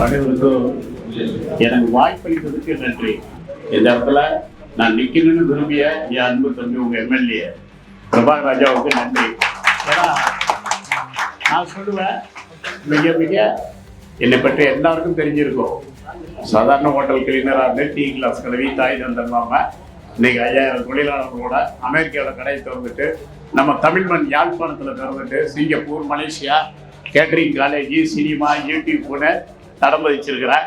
அனைவருக்கும் எனக்கு வாய்ப்பளித்ததுக்கு நன்றி. இந்த இடத்துல நான் நிக்கணும்னு விரும்பிய என் அன்பு தம்பி உங்க எம்எல்ஏ பிரபாகர் ராஜாவுக்கு நன்றி. ஏன்னா நான் சொல்லுவேன், மிக மிக என்னை பற்றி எல்லாருக்கும் தெரிஞ்சிருக்கும். சாதாரண ஹோட்டல் கிளீனராக இருந்து டீ கிளாஸ் கழுவி தாய் தந்தர்லாம இன்னைக்கு 5000 தொழிலாளர்களோட அமெரிக்காவில் கடையை திறந்துட்டு, நம்ம தமிழ் மண் யாழ்ப்பாணத்தில் திறந்துட்டு, Singapore, Malaysia, catering college, cinema, யூடியூப்னு நடந்துச்சிருக்கிறேன்.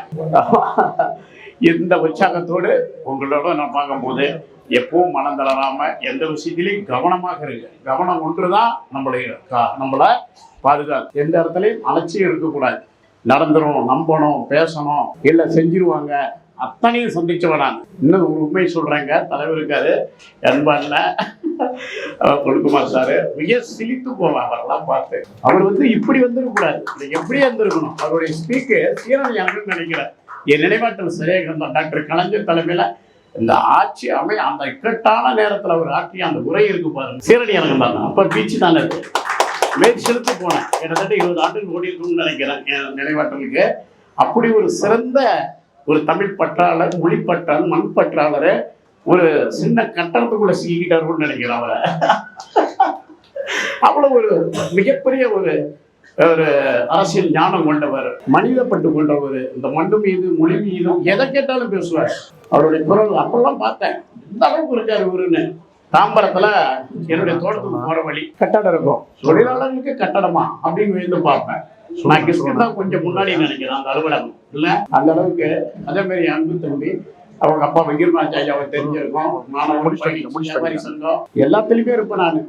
இந்த உற்சாகத்தோடு உங்களோட நான் பார்க்கும்போது எப்பவும் மனம் தளராம எந்த விஷயத்திலையும் கவனமாக இருக்கு. கவனம் ஒன்றுதான் நம்மளை பாதுகாக்கும். எந்த இடத்துலையும் அலட்சியம் இருக்கக்கூடாது. நடந்துரும், நம்பணும், பேசணும், இல்லை செஞ்சிருவாங்க, அத்தனையும் சந்திச்சவனான். இன்னும் ஒரு உண்மை சொல்றேங்க, தலைவருக்காரு அன்பான பொன்குமார் சாரு மிக சிலித்து போவார். அவரெல்லாம் பார்த்து அவர் இப்படி வந்துடக்கூடாது, எப்படியே இருந்திருக்கணும். அவருடைய ஸ்பீக்கர் சீரணியானு நினைக்கிறேன். என் நினைவாற்றல் சரியாக இருந்தார். டாக்டர் கலைஞர் தலைமையில இந்த ஆட்சி அந்த இக்கட்டான நேரத்தில் அவர் ஆட்சி அந்த உரை இருக்கு பாருங்க, சீரணியாக இருந்தாங்க. அப்ப பீச்சு தானே இருக்கு. மேல் செலுத்தி போனேன். கிட்டத்தட்ட 20 ஆண்டுகள் ஓடி இருக்கும்னு நினைக்கிறேன் என் நினைவாற்றலுக்கு. அப்படி ஒரு சிறந்த ஒரு தமிழ் பற்றாளர், மொழி பற்றாளர், மண் பற்றாளர் ஒரு சின்ன கட்டணத்துக்குள்ள சிக்கிட்டாருன்னு நினைக்கிறேன் அவரை. அவ்வளவு ஒரு மிகப்பெரிய ஒரு அரசியல் ஞானம் கொண்டவர், மனிதப்பட்டு கொண்டவர். இந்த மண்ணு மீது, மொழி மீதும் எதை கேட்டாலும் பேசுவார். அவருடைய குரல் அப்பெல்லாம் பார்த்தேன், இந்த அளவுக்கு இருக்காரு இவருன்னு. தாம்பரத்துல என்னுடைய தோட்டத்துக்கு போற வழி கட்டடம் இருக்கும். தொழிலாளர்களுக்கு கட்டடமா அப்படின்னு வந்து பார்ப்பேன். நான் கிறிஸ்துவ கொஞ்சம் முன்னாடி நினைக்கிறேன் அந்த அலுவலகம் இல்ல, அந்த அளவுக்கு. அதே மாதிரி அன்பு தம்பி, அவங்க அப்பா வெங்கட்ராஜ் ஐயாவை தெரிஞ்சிருக்கோம். மாணவர்கள் சங்கம் எல்லாத்துலயுமே இருப்பேன் நான்.